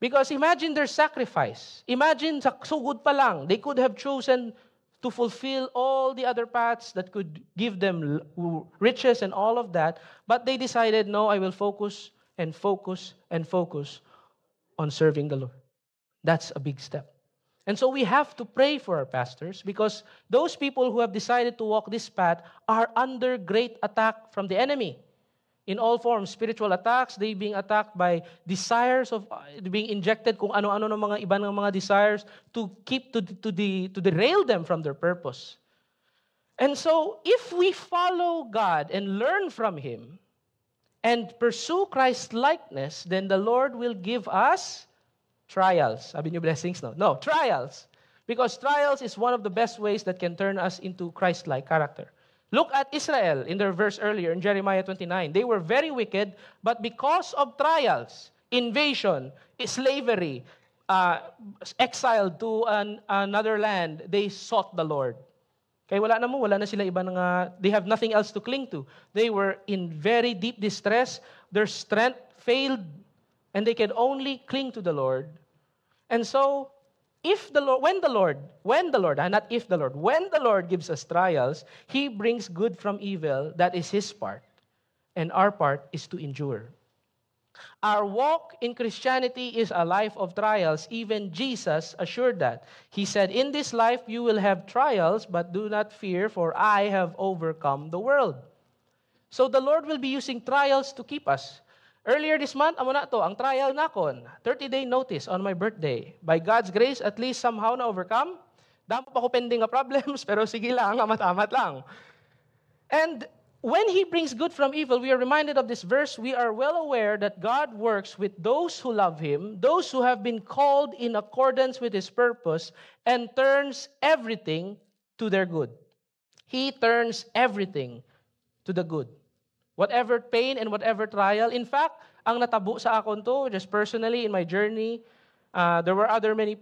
S1: Because imagine their sacrifice. Imagine, so good pa lang, they could have chosen to fulfill all the other paths that could give them riches and all of that. But they decided, no, I will focus and focus and focus on serving the Lord. That's a big step. And so we have to pray for our pastors because those people who have decided to walk this path are under great attack from the enemy. In all forms, spiritual attacks, they being attacked by desires of being injected kung ano-ano ng mga iba ng mga desires to keep to derail them from their purpose. And so, if we follow God and learn from Him and pursue Christ-likeness, then the Lord will give us trials. Sabi niyo blessings, no? No, trials. Because trials is one of the best ways that can turn us into Christ-like character. Look at Israel in their verse earlier in Jeremiah 29. They were very wicked, but because of trials, invasion, slavery, exiled to another land, they sought the Lord. Kaya wala na sila iba they have nothing else to cling to. They were in very deep distress. Their strength failed, and they could only cling to the Lord. And so, when the Lord gives us trials, He brings good from evil. That is His part. And our part is to endure. Our walk in Christianity is a life of trials. Even Jesus assured that. He said, in this life you will have trials, but do not fear, for I have overcome the world. So the Lord will be using trials to keep us. Earlier this month, amo na to, ang trial nakon, 30-day notice on my birthday. By God's grace, at least somehow na overcome. Damo pa ko pending nga problems, pero sige lang, amat-amat lang. And when He brings good from evil, we are reminded of this verse. We are well aware that God works with those who love Him, those who have been called in accordance with His purpose, and turns everything to their good. He turns everything to the good. Whatever pain and whatever trial. In fact, ang natabo sa akon to, just personally in my journey, there were other many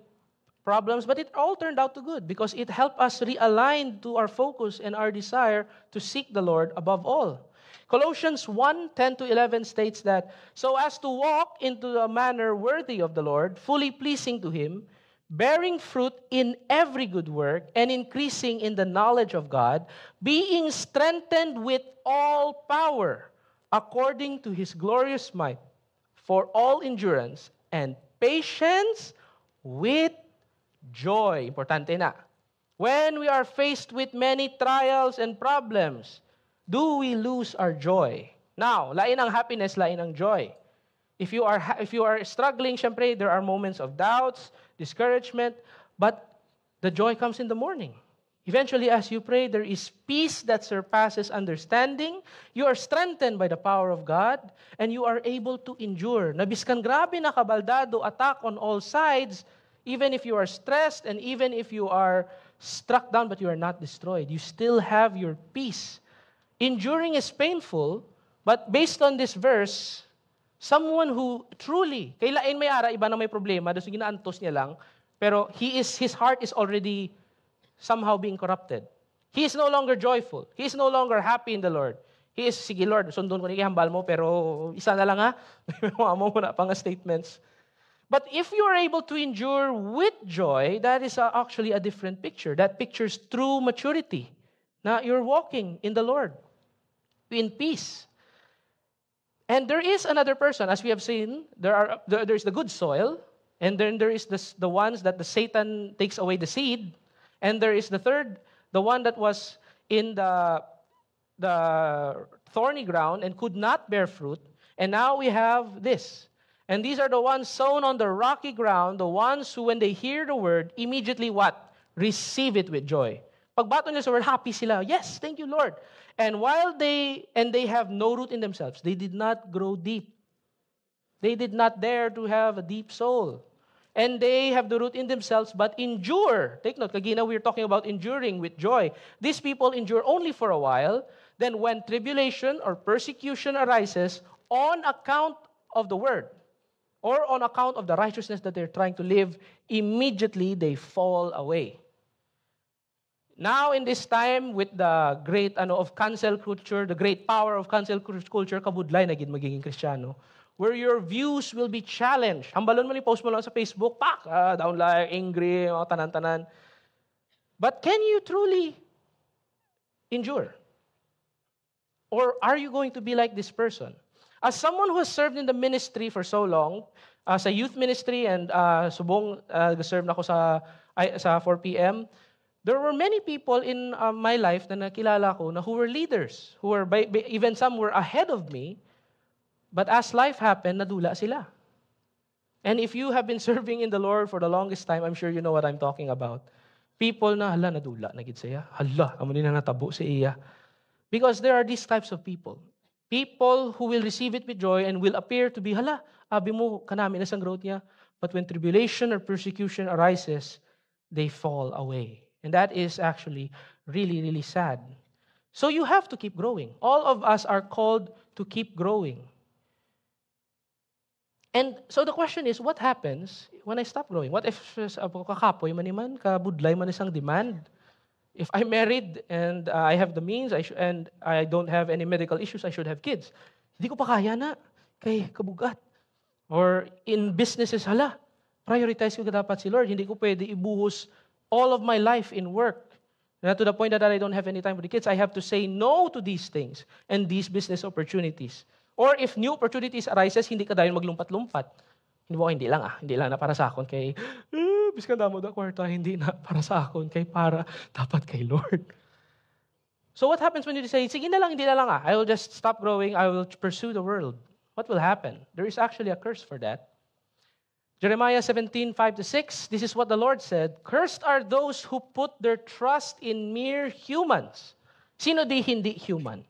S1: problems, but it all turned out to good because it helped us realign to our focus and our desire to seek the Lord above all. Colossians 1:10-11 states that, so as to walk into a manner worthy of the Lord, fully pleasing to Him, bearing fruit in every good work, and increasing in the knowledge of God, being strengthened with all power, according to His glorious might, for all endurance and patience with joy. Importante na. When we are faced with many trials and problems, do we lose our joy? Now, lain ang happiness, lain ang joy. If you are struggling, syempre, there are moments of doubts, discouragement, but the joy comes in the morning. Eventually, as you pray, there is peace that surpasses understanding. You are strengthened by the power of God, and you are able to endure. Nabiskan grabe na kabaldado, attack on all sides, even if you are stressed and even if you are struck down but you are not destroyed, you still have your peace. Enduring is painful, but based on this verse, someone who truly, kailain may ara, iba na may problema, doon ginaantos niya lang, pero his heart is already somehow being corrupted. He is no longer joyful. He is no longer happy in the Lord. He is, sige Lord, sundon ko hambal mo, pero isa na lang ha. Mo na pang statements. But if you are able to endure with joy, that is actually a different picture. That pictures true maturity. Now, you're walking in the Lord in peace. And there is another person, as we have seen, there's the good soil, and then there is the ones that the Satan takes away the seed, and there is the third, the one that was in the thorny ground and could not bear fruit, and now we have this. And these are the ones sown on the rocky ground, the ones who, when they hear the word, immediately what? Receive it with joy. Pagbato nila sa word, happy sila. Yes, thank you, Lord. And while they have no root in themselves, they did not grow deep. They did not dare to have a deep soul. And they have the root in themselves, but endure. Take note, kagina we're talking about enduring with joy. These people endure only for a while. Then when tribulation or persecution arises on account of the word, or on account of the righteousness that they're trying to live, immediately they fall away. Now, in this time, with the great of cancel culture, the great power of cancel culture, kabudlay na gid magiging Kristiyano, where your views will be challenged. Hambalon mo ni post mo lang sa Facebook, down like, angry, tanan-tanan. But can you truly endure? Or are you going to be like this person? As someone who has served in the ministry for so long, sa youth ministry and subong served na ako sa 4PM, there were many people in my life na nakilala ko na who were leaders, who were even some were ahead of me, but as life happened, nadula sila. And if you have been serving in the Lord for the longest time, I'm sure you know what I'm talking about. People na, nadula na gid siya. Amo ni na natabo si iya. Because there are these types of people. People who will receive it with joy and will appear to be, abi mo, kanami na sang growth niya. But when tribulation or persecution arises, they fall away. And that is actually really, really sad. So you have to keep growing. All of us are called to keep growing. And so the question is, what happens when I stop growing? What if kakapoy maniman, kabudlay man isang demand? If I'm married and I have the means and I don't have any medical issues, I should have kids. Hindi ko pa kaya na, kay kabugat. Or in businesses, prioritize ko dapat si Lord. Hindi ko pwede ibuhos all of my life in work. To the point that I don't have any time for the kids, I have to say no to these things and these business opportunities. Or if new opportunities arises, hindi ka dahil maglumpat-lumpat. Hindi lang na para sa akon kay biskan damo da kwarta, hindi na para sa akon kay para dapat kay Lord. So what happens when you say, sige na lang, hindi na lang I will just stop growing, I will pursue the world. What will happen? There is actually a curse for that. Jeremiah 17:5-6, this is what the Lord said, cursed are those who put their trust in mere humans. Sino di hindi human?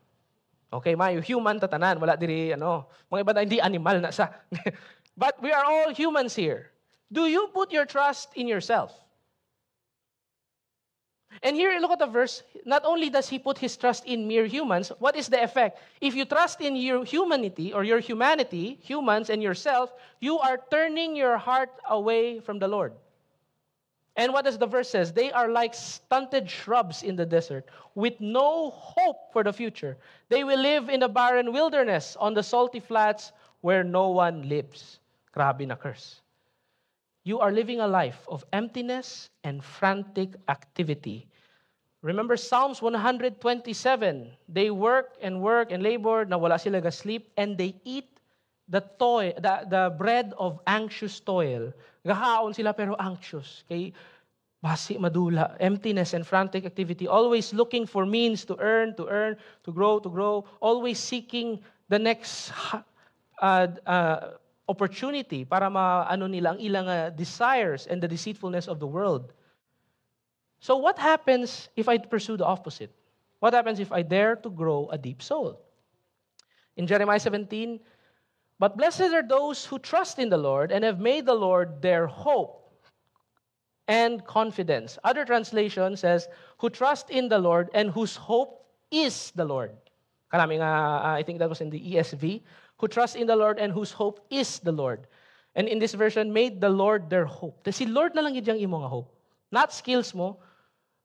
S1: Okay, mayo human tatanan, wala diri mga iba hindi animal na sa. But we are all humans here. Do you put your trust in yourself? And here, look at the verse. Not only does he put his trust in mere humans, what is the effect? If you trust in your humanity or your humanity, humans and yourself, you are turning your heart away from the Lord. And what does the verse says? They are like stunted shrubs in the desert with no hope for the future. They will live in the barren wilderness on the salty flats where no one lives. Grabe na curse. You are living a life of emptiness and frantic activity. Remember Psalms 127. They work and labor, na wala sila sleep, and they eat the bread of anxious toil. Gahaon sila pero anxious. Kay basi madula, emptiness and frantic activity, always looking for means to earn, to grow, always seeking the next opportunity para maano nila ang ilang desires and the deceitfulness of the world. So what happens if I pursue the opposite? What happens if I dare to grow a deep soul? In Jeremiah 17, but blessed are those who trust in the Lord and have made the Lord their hope and confidence. Other translation says, who trust in the Lord and whose hope is the Lord. Karami nga, I think that was in the ESV. Who trust in the Lord and whose hope is the Lord. And in this version, made the Lord their hope. Si Lord na lang yung imo nga hope. Not skills mo,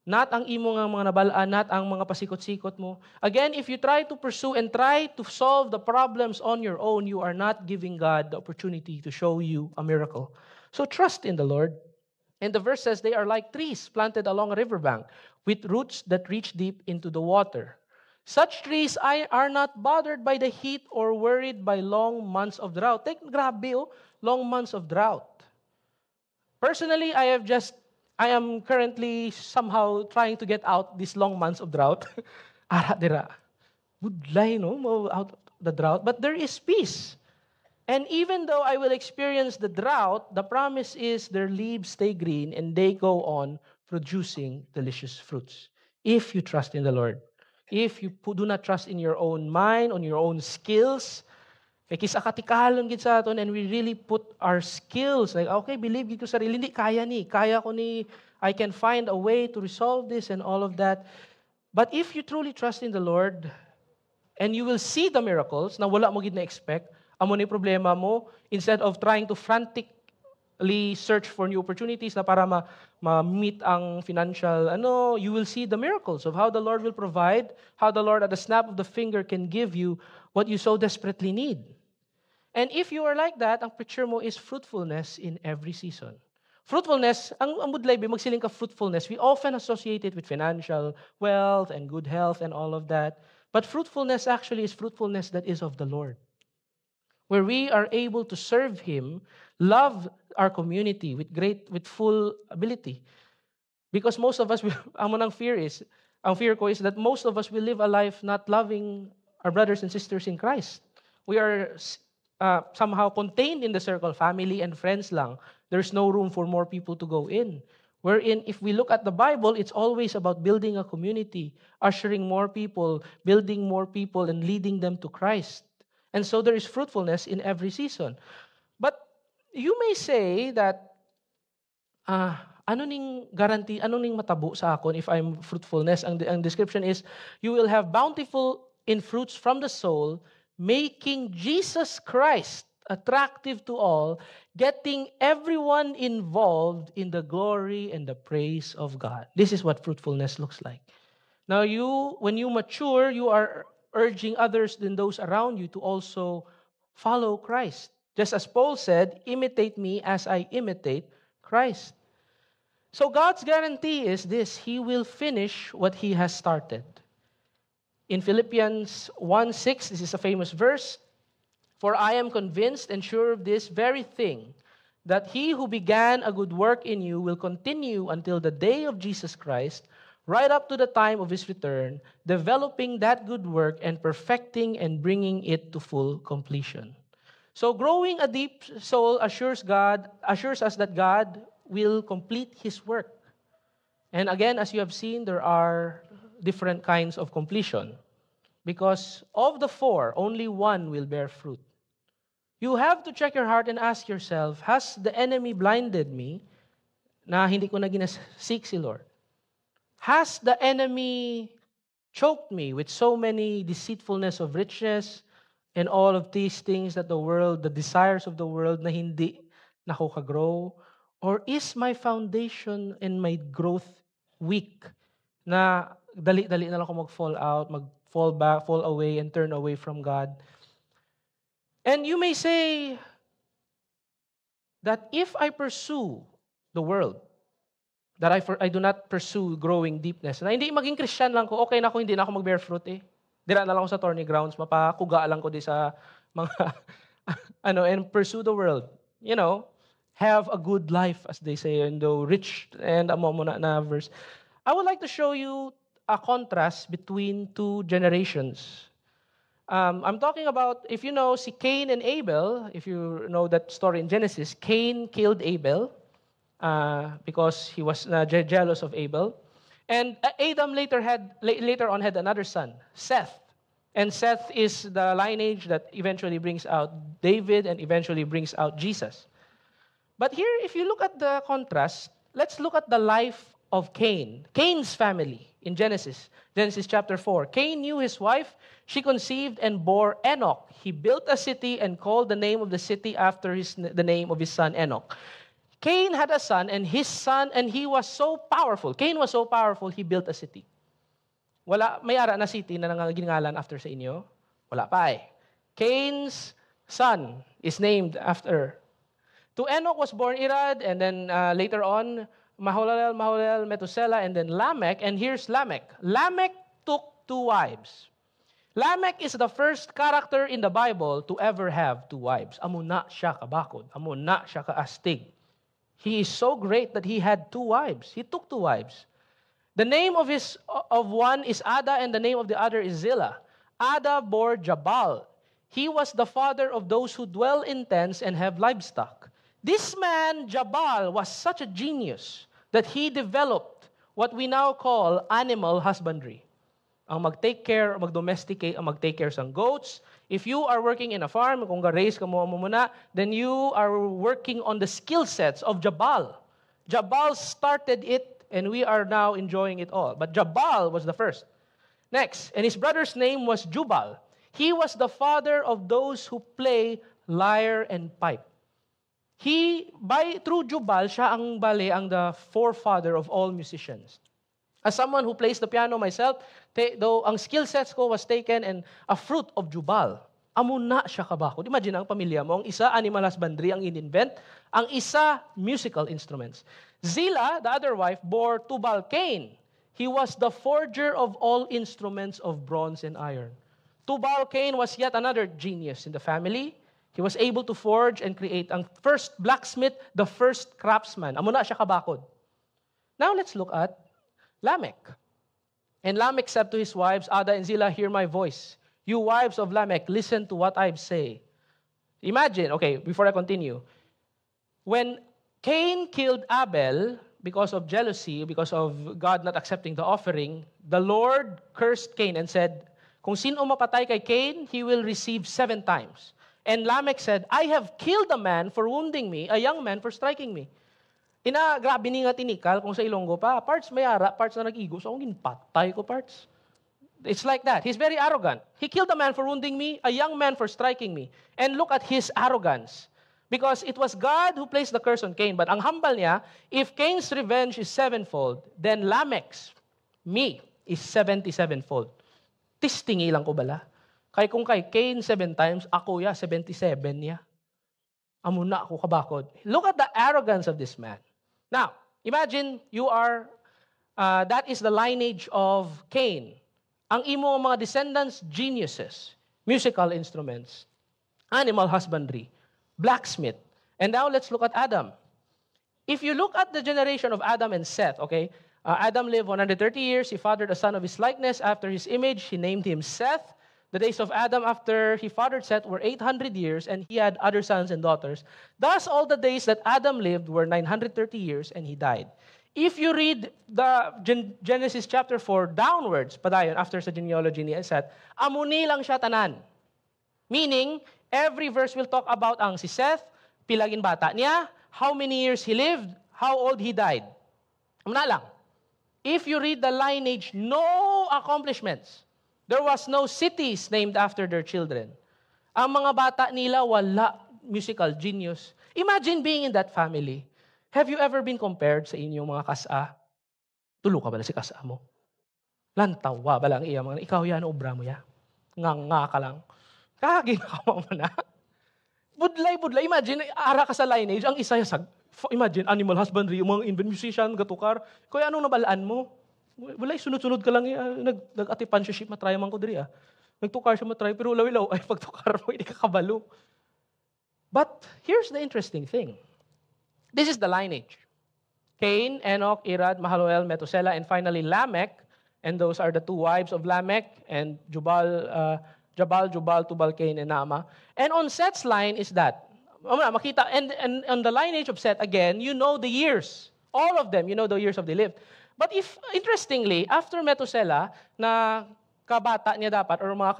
S1: not ang imo nga mga nabalaan, not ang mga pasikot-sikot mo. Again, if you try to pursue and try to solve the problems on your own, you are not giving God the opportunity to show you a miracle. So trust in the Lord. And the verse says they are like trees planted along a riverbank with roots that reach deep into the water. Such trees are not bothered by the heat or worried by long months of drought. Grabe, long months of drought. Personally, I am currently somehow trying to get out these long months of drought. Ara dira. Budlay, no? Out of the drought. But there is peace. And even though I will experience the drought, the promise is their leaves stay green and they go on producing delicious fruits. If you trust in the Lord. If you do not trust in your own mind, on your own skills, kay kisa katikalon gid sa aton and we really put our skills like okay, believe gid ko sarili hindi kaya ko ni I can find a way to resolve this and all of that. But if you truly trust in the Lord and you will see the miracles na wala mo gid na expect, amo ni problema mo instead of trying to frantically search for new opportunities na para ma-meet ang financial you will see the miracles of how the Lord will provide, how the Lord at the snap of the finger can give you what you so desperately need. And if you are like that, ang picture mo is fruitfulness in every season. Fruitfulness, ang budlay magsiling ka fruitfulness, we often associate it with financial wealth and good health and all of that. But fruitfulness actually is fruitfulness that is of the Lord. Where we are able to serve Him, love our community with full ability. Because most of us, ang fear ko is that most of us will live a life not loving our brothers and sisters in Christ. We are somehow contained in the circle, family and friends lang. There's no room for more people to go in. Wherein, if we look at the Bible, it's always about building a community, ushering more people, building more people, and leading them to Christ. And so there is fruitfulness in every season. But you may say that, ano ning guarantee, ano ning matabo sa akon if I'm fruitfulness? Ang description is, you will have bountiful in fruits from the soul, making Jesus Christ attractive to all, getting everyone involved in the glory and the praise of God. This is what fruitfulness looks like. Now when you mature, you are urging others than those around you to also follow Christ. Just as Paul said, imitate me as I imitate Christ. So God's guarantee is this, He will finish what He has started. In Philippians 1:6, this is a famous verse, for I am convinced and sure of this very thing, that He who began a good work in you will continue until the day of Jesus Christ, right up to the time of His return, developing that good work and perfecting and bringing it to full completion. So growing a deep soul assures us that God will complete His work. And again, as you have seen, there are different kinds of completion. Because of the four, only one will bear fruit. You have to check your heart and ask yourself, has the enemy blinded me na hindi ko na ginasik si Lord? Has the enemy choked me with so many deceitfulness of riches and all of these things that the world, the desires of the world na hindi nakaka-grow? Or is my foundation and my growth weak na dali-dali na lang ako mag-fall out, mag-fall back, fall away, and turn away from God? And you may say that if I pursue the world, that I do not pursue growing deepness. Na hindi maging Christian lang ko, okay na ako, hindi na ako mag-bear fruit eh. Dira na lang ako sa thorny grounds, mapakuga lang ko di sa mga, and pursue the world. Have a good life, as they say, and though rich, and amo mo na verse. I would like to show you a contrast between two generations. I'm talking about, if you know, si Cain and Abel, if you know that story in Genesis, Cain killed Abel, because he was jealous of Abel. And Adam later on had another son, Seth. And Seth is the lineage that eventually brings out David and eventually brings out Jesus. But here, if you look at the contrast, let's look at the life of Cain. Cain's family in Genesis chapter 4. Cain knew his wife. She conceived and bore Enoch. He built a city and called the name of the city after the name of his son Enoch. Cain had a son, and he was so powerful. Cain was so powerful, he built a city. May ara na city na gingalan after sa inyo? Wala pa eh. Cain's son is named after. To Enoch was born Irad, and then later on, Mahalalel, Methuselah, and then Lamech. And here's Lamech. Lamech took 2 wives. Lamech is the first character in the Bible to ever have 2 wives. Amo na siya kabakod. Amo na siya kaastig. He is so great that he had 2 wives. He took 2 wives. The name of one is Ada, and the name of the other is Zillah. Ada bore Jabal. He was the father of those who dwell in tents and have livestock. This man, Jabal, was such a genius that he developed what we now call animal husbandry. Ang mag-take care, mag-domesticate, ang mag-take care ng goats. If you are working in a farm, kung ga-raise ka mo muna, then you are working on the skill sets of Jabal. Jabal started it, and we are now enjoying it all. But Jabal was the first. Next, and his brother's name was Jubal. He was the father of those who play lyre and pipe. Through Jubal, siya ang the forefather of all musicians. As someone who plays the piano myself, though ang skill sets ko was taken and a fruit of Jubal. Amo na siya kabakod. Imagine ang pamilya mo, ang isa animal husbandry ang in-invent, ang isa musical instruments. Zillah, the other wife, bore Tubal-Cain. He was the forger of all instruments of bronze and iron. Tubal-Cain was yet another genius in the family. He was able to forge and create ang first blacksmith, the first craftsman. Amo na siya kabakod. Now let's look at Lamech. And Lamech said to his wives, Ada and Zillah, hear my voice. You wives of Lamech, listen to what I say. Imagine, okay, before I continue. When Cain killed Abel because of jealousy, because of God not accepting the offering, the Lord cursed Cain and said, kung sino mapatay kay Cain, he will receive 7 times. And Lamech said, I have killed a man for wounding me, a young man for striking me. Grabe ni nga tinikal kung sa Ilonggo pa. Parts mayara, parts na nag-igo. So, ang ginpatay ko parts. It's like that. He's very arrogant. He killed a man for wounding me, a young man for striking me. And look at his arrogance. Because it was God who placed the curse on Cain. But ang humble niya, if Cain's revenge is 7-fold, then Lamech's, me, is 77-fold. Tistingi lang ko bala. Kay kung kay Cain 7 times, ako 77 niya. Amo na ako kabakod. Look at the arrogance of this man. Now, imagine you are, that is the lineage of Cain. Ang imo mga descendants, geniuses, musical instruments, animal husbandry, blacksmith. And now let's look at Adam. If you look at the generation of Adam and Seth, okay, Adam lived 130 years. He fathered a son of his likeness after his image. He named him Seth. The days of Adam after he fathered Seth were 800 years, and he had other sons and daughters. Thus, all the days that Adam lived were 930 years, and he died. If you read the Genesis chapter 4 downwards, padayon, after sa genealogy ni Seth, amuni lang siya tanan. Meaning, every verse will talk about ang si Seth, pilagin bata niya, how many years he lived, how old he died. Amuna lang. If you read the lineage, no accomplishments. There was no cities named after their children. Ang mga bata nila, wala musical genius. Imagine being in that family. Have you ever been compared sa inyong mga kasa? Tulo ka ba na si kasa mo? Lantawa ba lang iya mga, ikaw yan, obra mo ya. Nga ka lang. Kaginawa mo na. Budlay. Imagine, ara ka sa lineage, ang isa sa, imagine, animal husbandry, yung mga invent musician, gatukar. Kaya anong nabalaan mo? Wala, sunod-sunod ka lang, nag-atipan siya ship, matry man ko diri. Nagtukar siya matry, pero ulaw-ilaw, ay pagtukar mo, hindi ka kabalo. But here's the interesting thing. This is the lineage. Cain, Enoch, Irad, Mahalalel, Methuselah, and finally Lamech, and those are the two wives of Lamech, and Jubal, Tubal, Cain, and Naamah. And on Seth's line is that. Makita, and on the lineage of Seth, again, you know the years. All of them, you know the years of they lived. But if, interestingly, after Methuselah, na kabata niya dapat, or mga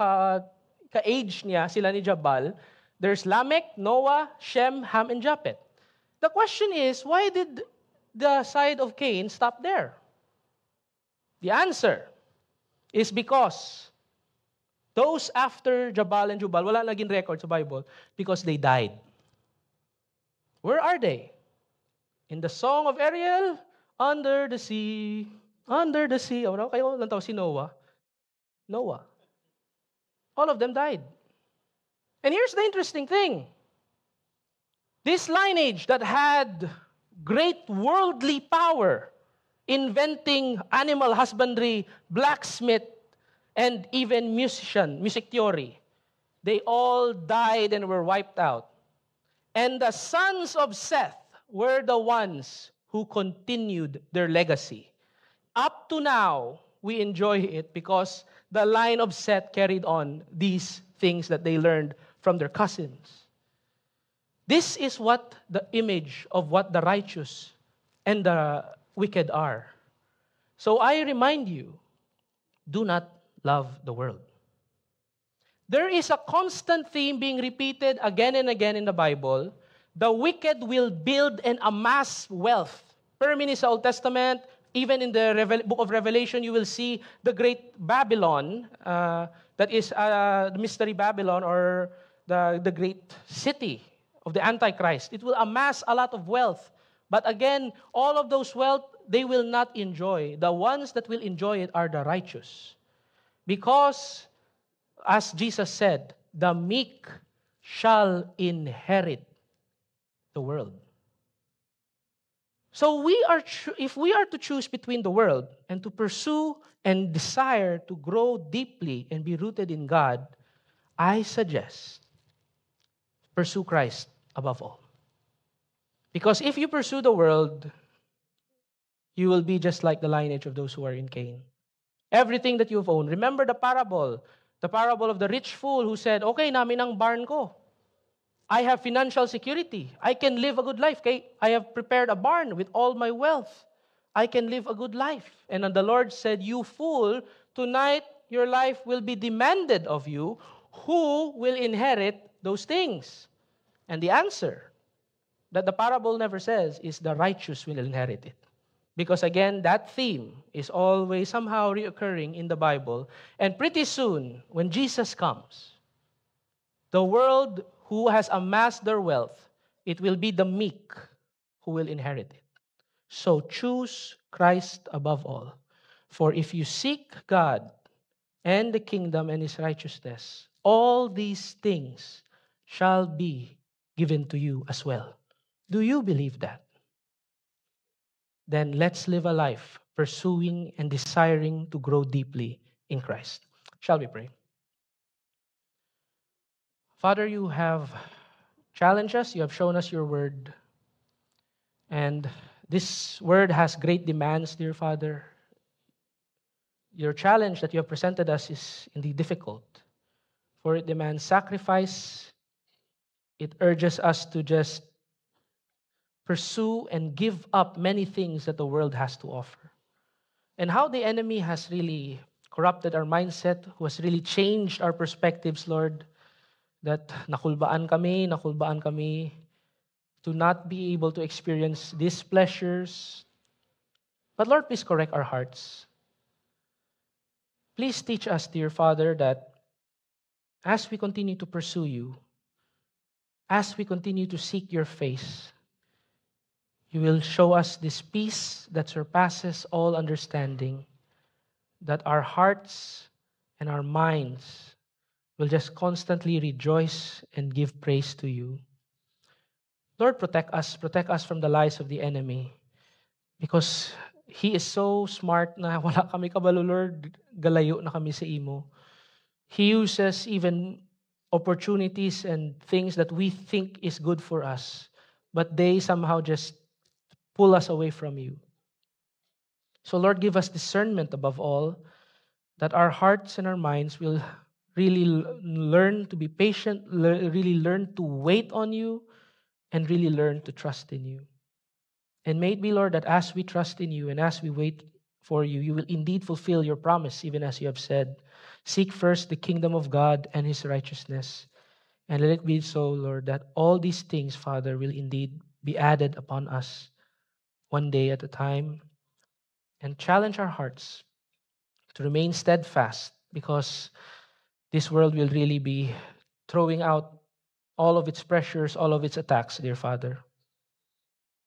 S1: ka-age niya, sila ni Jabal, there's Lamech, Noah, Shem, Ham, and Japheth. The question is, why did the side of Cain stop there? The answer is because those after Jabal and Jubal, wala naging record sa Bible, because they died. Where are they? In the Song of Ariel, under the sea. Ano kayo lang tawag si Noah? Noah. All of them died. And here's the interesting thing. This lineage that had great worldly power, inventing animal husbandry, blacksmith, and even music theory, they all died and were wiped out. And the sons of Seth were the ones who continued their legacy. Up to now, we enjoy it because the line of Seth carried on these things that they learned from their cousins. This is what the image of what the righteous and the wicked are. So I remind you, do not love the world. There is a constant theme being repeated again and again in the Bible. The wicked will build and amass wealth. Permanent sa Old Testament, even in the book of Revelation, you will see the great Babylon, that is the mystery Babylon, or the great city of the Antichrist. It will amass a lot of wealth. But again, all of those wealth, they will not enjoy. The ones that will enjoy it are the righteous. Because, as Jesus said, the meek shall inherit the world. So if we are to choose between the world and to pursue and desire to grow deeply and be rooted in God, I suggest pursue Christ above all. Because if you pursue the world, you will be just like the lineage of those who are in Cain. Everything that you've owned. Remember the parable of the rich fool who said, okay, namin ang barn ko. I have financial security. I can live a good life. Okay? I have prepared a barn with all my wealth. I can live a good life. And the Lord said, you fool, tonight your life will be demanded of you. Who will inherit those things? And the answer that the parable never says is the righteous will inherit it. Because again, that theme is always somehow reoccurring in the Bible. And pretty soon, when Jesus comes, the world who has amassed their wealth, it will be the meek who will inherit it. So choose Christ above all. For if you seek God and the kingdom and His righteousness, all these things shall be given to you as well. Do you believe that? Then let's live a life pursuing and desiring to grow deeply in Christ. Shall we pray? Father, you have challenged us. You have shown us your word. And this word has great demands, dear Father. Your challenge that you have presented us is indeed difficult. For it demands sacrifice. It urges us to just pursue and give up many things that the world has to offer. And how the enemy has really corrupted our mindset, who has really changed our perspectives, Lord, that nakulbaan kami to not be able to experience these pleasures. But Lord, please correct our hearts. Please teach us, dear Father, that as we continue to pursue you, as we continue to seek your face, you will show us this peace that surpasses all understanding, that our hearts and our minds will just constantly rejoice and give praise to you. Lord, protect us from the lies of the enemy, because he is so smart na wala kami kabalo, Lord, galayo na kami sa imo. He uses even opportunities and things that we think is good for us, but they somehow just pull us away from you. So Lord, give us discernment above all, that our hearts and our minds will really learn to be patient, really learn to wait on you, and really learn to trust in you. And may it be, Lord, that as we trust in you and as we wait for you, you will indeed fulfill your promise, even as you have said. Seek first the kingdom of God and his righteousness. And let it be so, Lord, that all these things, Father, will indeed be added upon us one day at a time. And challenge our hearts to remain steadfast, because this world will really be throwing out all of its pressures, all of its attacks, dear Father.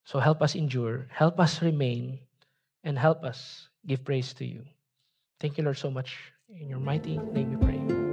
S1: So help us endure, help us remain, and help us give praise to you. Thank you, Lord, so much. In your mighty name we pray.